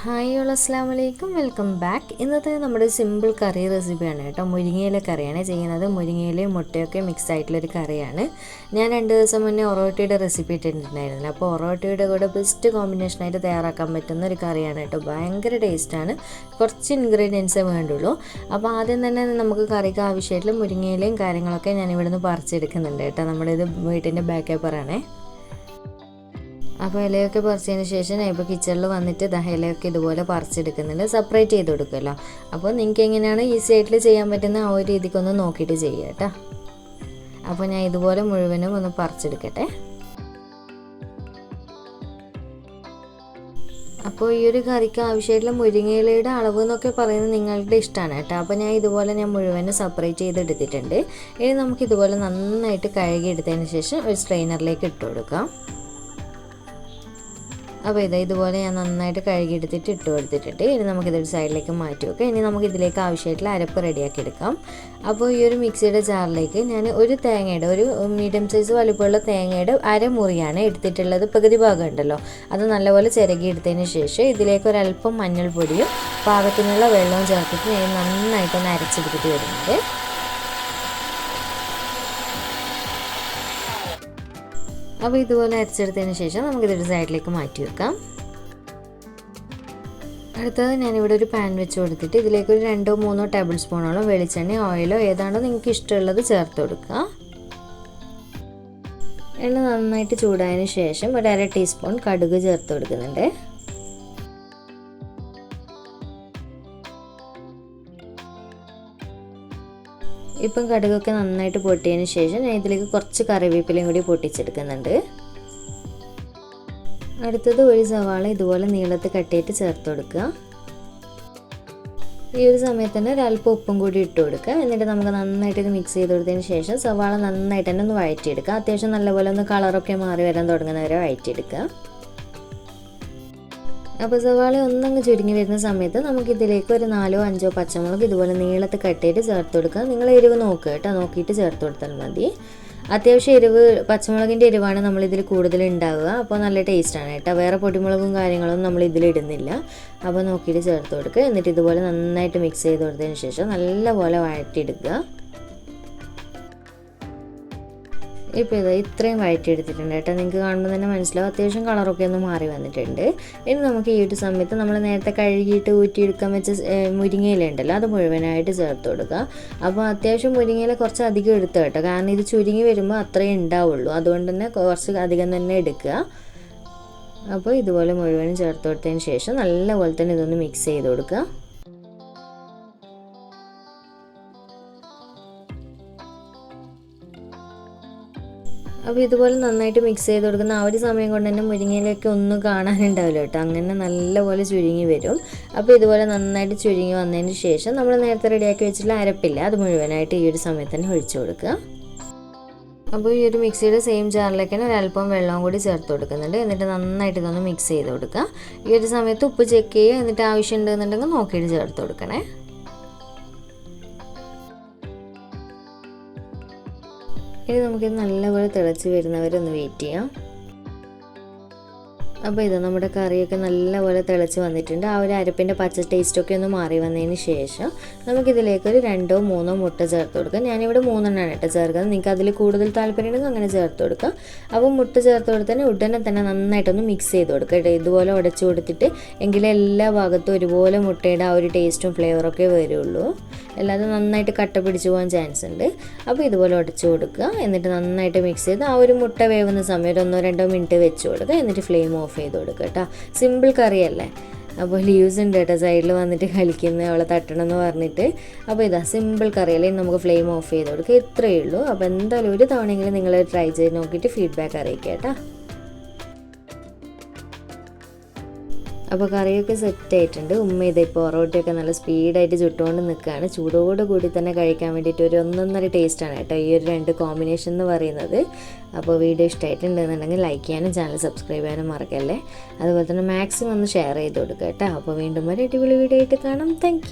Hi all അസ്സലാമു അലൈക്കും, welcome back. ഇന്നത്തെ നമ്മുടെ സിമ്പിൾ കറി റെസിപ്പിയാണ് കേട്ടോ. മുരിങ്ങയില കറിയാണ് ചെയ്യുന്നത്. മുരിങ്ങയിലയും മുട്ടയൊക്കെ മിക്സ് ആയിട്ടുള്ളൊരു കറിയാണ്. ഞാൻ 2 ദിവസം മുന്നേ ഒറോട്ടിയുടെ റെസിപ്പി ഇട്ടിട്ടുണ്ടായിരുന്നില്ല. അപ്പോൾ ഒറോട്ടിയുടെ കൂടെ ബെസ്റ്റ് കോമ്പിനേഷനായിട്ട് തയ്യാറാക്കാൻ പറ്റുന്ന ഒരു കറിയാണ് കേട്ടോ. ഭയങ്കര ടേസ്റ്റാണ്. കുറച്ച് ഇൻഗ്രീഡിയൻസേ വേണ്ടുള്ളൂ. അപ്പോൾ ആദ്യം തന്നെ നമുക്ക് കറിക്ക് ആവശ്യമായിട്ടുള്ള മുരിങ്ങയിലയും കാര്യങ്ങളൊക്കെ ഞാൻ ഇവിടുന്ന് പറിച്ചെടുക്കുന്നുണ്ട് കേട്ടോ. നമ്മളിത് വീട്ടിൻ്റെ ബാക്ക് പേപ്പറാണേ. അപ്പോൾ ഇലയൊക്കെ പറിച്ചതിന് ശേഷം ഞാൻ ഇപ്പോൾ കിച്ചണിൽ വന്നിട്ട് ഇലയൊക്കെ ഇതുപോലെ പറിച്ചെടുക്കുന്നുണ്ട്. സെപ്പറേറ്റ് ചെയ്ത് കൊടുക്കുമല്ലോ. അപ്പോൾ നിങ്ങൾക്ക് എങ്ങനെയാണ് ഈസി ആയിട്ട് ചെയ്യാൻ പറ്റുന്ന ആ ഒരു രീതിക്കൊന്ന് നോക്കിയിട്ട് ചെയ്യുക കേട്ടോ. അപ്പോൾ ഞാൻ ഇതുപോലെ മുഴുവനും ഒന്ന് പറിച്ചെടുക്കട്ടെ. അപ്പോൾ ഈ ഒരു കറിക്ക് ആവശ്യമായിട്ടുള്ള മുരിങ്ങയിലയുടെ അളവ് എന്നൊക്കെ പറയുന്നത് നിങ്ങളുടെ ഇഷ്ടമാണ് കേട്ടോ. അപ്പോൾ ഞാൻ ഇതുപോലെ മുഴുവനും സെപ്പറേറ്റ് ചെയ്തെടുത്തിട്ടുണ്ട്. ഇനി നമുക്കിതുപോലെ നന്നായിട്ട് കഴുകിയെടുത്തതിന് ശേഷം ഒരു സ്ട്രെയിനറിലേക്ക് ഇട്ട് കൊടുക്കാം. അപ്പോൾ ഇതുപോലെ ഞാൻ നന്നായിട്ട് കഴുകിയെടുത്തിട്ട് ഇട്ട് കൊടുത്തിട്ടുണ്ട്. ഇനി നമുക്കിതൊരു സൈഡിലേക്ക് മാറ്റി വെക്കാം. ഇനി നമുക്കിതിലേക്ക് ആവശ്യമായിട്ടുള്ള അരപ്പ് റെഡിയാക്കി എടുക്കാം. അപ്പോൾ ഈ ഒരു മിക്സിയുടെ ജാറിലേക്ക് ഞാൻ ഒരു മീഡിയം സൈസ് വലുപ്പമുള്ള തേങ്ങയുടെ അരമുറിയാണ് എടുത്തിട്ടുള്ളത്. പകുതി ഭാഗം ഉണ്ടല്ലോ, അത് നല്ലപോലെ ചിരകിയെടുത്തതിന് ശേഷം ഇതിലേക്ക് ഒരല്പം മഞ്ഞൾപ്പൊടിയും പാകത്തിനുള്ള വെള്ളവും ചേർത്തിട്ട് ഞാൻ നന്നായിട്ടൊന്ന് അരച്ചെടുത്തിട്ട് വരുന്നുണ്ട്. അപ്പോൾ ഇതുപോലെ അരച്ചെടുത്തതിന് ശേഷം നമുക്കിതൊരു സൈഡിലേക്ക് മാറ്റി വെക്കാം. അടുത്തത് ഞാനിവിടെ ഒരു പാൻ വെച്ച് കൊടുത്തിട്ട് ഇതിലേക്ക് ഒരു 2-3 ടേബിൾ സ്പൂണോളം വെളിച്ചെണ്ണ ഓയിലോ ഏതാണോ നിങ്ങൾക്ക് ഇഷ്ടമുള്ളത് ചേർത്ത് കൊടുക്കുക. എണ്ണ നന്നായിട്ട് ചൂടായതിന് ശേഷം ഒരു 1/2 ടീസ്പൂൺ കടുക് ചേർത്ത് കൊടുക്കുന്നുണ്ട്. ഇപ്പം കടുകൊക്കെ നന്നായിട്ട് പൊട്ടിയതിന് ശേഷം ഞാൻ ഇതിലേക്ക് കുറച്ച് കറിവേപ്പിലയും കൂടി പൊട്ടിച്ചെടുക്കുന്നുണ്ട്. അടുത്തത് ഒരു സവാള ഇതുപോലെ നീളത്തിൽ കട്ടിയിട്ട് ചേർത്ത് കൊടുക്കുക. ഈ ഒരു സമയത്ത് തന്നെ ഒരല്പം ഉപ്പും കൂടി ഇട്ട് കൊടുക്കുക. എന്നിട്ട് നമുക്ക് നന്നായിട്ട് ഇത് മിക്സ് ചെയ്ത് കൊടുത്തതിന് ശേഷം സവാള നന്നായിട്ട് തന്നെ ഒന്ന് വഴറ്റിയെടുക്കുക. അത്യാവശ്യം നല്ലപോലെ ഒന്ന് കളറൊക്കെ മാറി വരാൻ തുടങ്ങുന്നവരെ വഴറ്റിയെടുക്കുക. അപ്പോൾ സവാള ഒന്നങ്ങ് ചുരുങ്ങി വരുന്ന സമയത്ത് നമുക്കിതിലേക്ക് ഒരു 4-5 പച്ചമുളക് ഇതുപോലെ നീളത്തിൽ കട്ടിയിട്ട് ചേർത്ത് കൊടുക്കുക. നിങ്ങൾ എരിവ് നോക്കുക കേട്ടോ, നോക്കിയിട്ട് ചേർത്ത് കൊടുത്താൽ മതി. അത്യാവശ്യം എരിവ്, പച്ചമുളകിൻ്റെ എരിവാണ് നമ്മളിതിൽ കൂടുതൽ ഉണ്ടാവുക. അപ്പോൾ നല്ല ടേസ്റ്റാണ് കേട്ടോ. വേറെ പൊടിമുളകും കാര്യങ്ങളൊന്നും നമ്മൾ ഇതിലിടുന്നില്ല. അപ്പോൾ നോക്കിയിട്ട് ചേർത്ത് കൊടുക്കുക. എന്നിട്ട് ഇതുപോലെ നന്നായിട്ട് മിക്സ് ചെയ്ത് കൊടുത്തതിന് ശേഷം നല്ലപോലെ വഴറ്റിയെടുക്കുക. ഇപ്പോൾ ഇത്രയും വഴറ്റിയെടുത്തിട്ടുണ്ട് കേട്ടോ. നിങ്ങൾക്ക് കാണുമ്പോൾ തന്നെ മനസ്സിലാവും അത്യാവശ്യം കളറൊക്കെ ഒന്ന് മാറി വന്നിട്ടുണ്ട്. ഇനി നമുക്ക് ഈ ഒരു സമയത്ത് നമ്മൾ നേരത്തെ കഴുകിയിട്ട് ഊറ്റിയെടുക്കാൻ വെച്ച മുരിങ്ങയില ഉണ്ടല്ലോ, അത് മുഴുവനായിട്ട് ചേർത്ത് കൊടുക്കുക. അപ്പോൾ അത്യാവശ്യം മുരിങ്ങയില കുറച്ച് അധികം എടുത്ത് കേട്ടോ, കാരണം ഇത് ചുരുങ്ങി വരുമ്പോൾ അത്രയേ ഉണ്ടാവുള്ളൂ. അതുകൊണ്ട് തന്നെ കുറച്ച് അധികം തന്നെ എടുക്കുക. അപ്പോൾ ഇതുപോലെ മുഴുവനും ചേർത്ത് കൊടുത്തതിന് ശേഷം നല്ലപോലെ തന്നെ ഇതൊന്ന് മിക്സ് ചെയ്ത് കൊടുക്കുക. അപ്പോൾ ഇതുപോലെ നന്നായിട്ട് മിക്സ് ചെയ്ത് കൊടുക്കുന്ന ആ ഒരു സമയം കൊണ്ട് തന്നെ മുരിങ്ങയിലൊക്കെ ഒന്നും കാണാനുണ്ടാവില്ല കേട്ടോ. അങ്ങനെ നല്ലപോലെ ചുരുങ്ങി വരും. അപ്പോൾ ഇതുപോലെ നന്നായിട്ട് ചുരുങ്ങി വന്നതിന് ശേഷം നമ്മൾ നേരത്തെ റെഡിയാക്കി വെച്ചിട്ടുള്ള അരപ്പില്ല, അത് മുഴുവനായിട്ട് ഈ ഒരു സമയത്ത് തന്നെ ഒഴിച്ചു കൊടുക്കുക. അപ്പോൾ ഈ ഒരു മിക്സിയുടെ സെയിം ജാറിലേക്ക് തന്നെ ഒരല്പം വെള്ളവും കൂടി ചേർത്ത് കൊടുക്കുന്നുണ്ട്. എന്നിട്ട് നന്നായിട്ട് ഇതൊന്ന് മിക്സ് ചെയ്ത് കൊടുക്കുക. ഈ ഒരു സമയത്ത് ഉപ്പ് ചെക്ക് ചെയ്യുക. എന്നിട്ട് ആവശ്യം ഉണ്ടെന്നുണ്ടെങ്കിൽ നോക്കിയിട്ട് ചേർത്ത് കൊടുക്കണേ. ഇനി നമുക്കിത് നല്ലപോലെ തിളച്ച് വരുന്നവരെ ഒന്ന് വെയിറ്റ് ചെയ്യാം. അപ്പോൾ ഇത് നമ്മുടെ കറിയൊക്കെ നല്ലപോലെ തിളച്ച് വന്നിട്ടുണ്ട്. ആ ഒരു അരപ്പിൻ്റെ പച്ച ടേസ്റ്റൊക്കെ ഒന്ന് മാറി വന്നതിന് ശേഷം നമുക്കിതിലേക്കൊരു 2-3 മുട്ട ചേർത്ത് കൊടുക്കാം. ഞാനിവിടെ 3 എണ്ണമാണ് കേട്ടോ ചേർക്കുന്നത്. നിങ്ങൾക്ക് അതിൽ കൂടുതൽ താല്പര്യമുണ്ടെങ്കിൽ അങ്ങനെ ചേർത്ത് കൊടുക്കാം. അപ്പോൾ മുട്ട ചേർത്ത് കൊടുത്തതിന് ഉടനെ തന്നെ നന്നായിട്ടൊന്ന് മിക്സ് ചെയ്ത് കൊടുക്കുക കേട്ടോ. ഇതുപോലെ ഉടച്ചു കൊടുത്തിട്ട് എങ്കിലേ എല്ലാ ഭാഗത്തും ഒരുപോലെ മുട്ടയുടെ ആ ഒരു ടേസ്റ്റും ഫ്ലേവറൊക്കെ വരുള്ളൂ. അല്ലാതെ നന്നായിട്ട് കട്ട പിടിച്ചു പോകാൻ ചാൻസ് ഉണ്ട്. അപ്പോൾ ഇതുപോലെ ഉടച്ചു കൊടുക്കുക. എന്നിട്ട് നന്നായിട്ട് മിക്സ് ചെയ്ത് ആ ഒരു മുട്ട വേവുന്ന സമയം 1-2 മിനിറ്റ് വെച്ച് കൊടുക്കുക. എന്നിട്ട് ഫ്ലെയിം ഓഫ് ചെയ്ത് കൊടുക്കുക കേട്ടോ. സിമ്പിൾ കറിയല്ലേ. അപ്പോൾ ലീവ്സ് ഉണ്ട് കേട്ടോ സൈഡിൽ വന്നിട്ട് കളിക്കുന്നത്, അവളെ തട്ടണം എന്ന് പറഞ്ഞിട്ട്. അപ്പോൾ ഇതാ സിമ്പിൾ കറിയല്ലേ. നമുക്ക് ഫ്ലെയിം ഓഫ് ചെയ്ത് കൊടുക്കുക. ഇത്രയേ ഉള്ളൂ. അപ്പോൾ എന്തായാലും ഒരു തവണയെങ്കിലും നിങ്ങൾ ട്രൈ ചെയ്ത് നോക്കിയിട്ട് ഫീഡ്ബാക്ക് അറിയിക്കുക കേട്ടോ. അപ്പോൾ കറിയൊക്കെ സെറ്റ് ആയിട്ടുണ്ട്. ഉമ്മ ഇതിപ്പോൾ പൊറോട്ടയൊക്കെ നല്ല സ്പീഡായിട്ട് ചുട്ടുകൊണ്ട് നിൽക്കുകയാണ്. ചൂടോട് കൂടി തന്നെ കഴിക്കാൻ വേണ്ടിയിട്ട് ഒരു ഒന്നൊന്നര ടേസ്റ്റാണ് കേട്ടോ ഈ ഒരു 2 കോമ്പിനേഷൻ എന്ന് പറയുന്നത്. അപ്പോൾ വീഡിയോ ഇഷ്ടമായിട്ടുണ്ടെന്നുണ്ടെങ്കിൽ ലൈക്ക് ചെയ്യാനും ചാനൽ സബ്സ്ക്രൈബ് ചെയ്യാനും മറക്കല്ലേ. അതുപോലെ തന്നെ മാക്സിമം ഒന്ന് ഷെയർ ചെയ്ത് കൊടുക്കുക കേട്ടോ. അപ്പോൾ വീണ്ടും ഒരു അടിപൊളി വീഡിയോ ആയിട്ട് കാണാം. താങ്ക്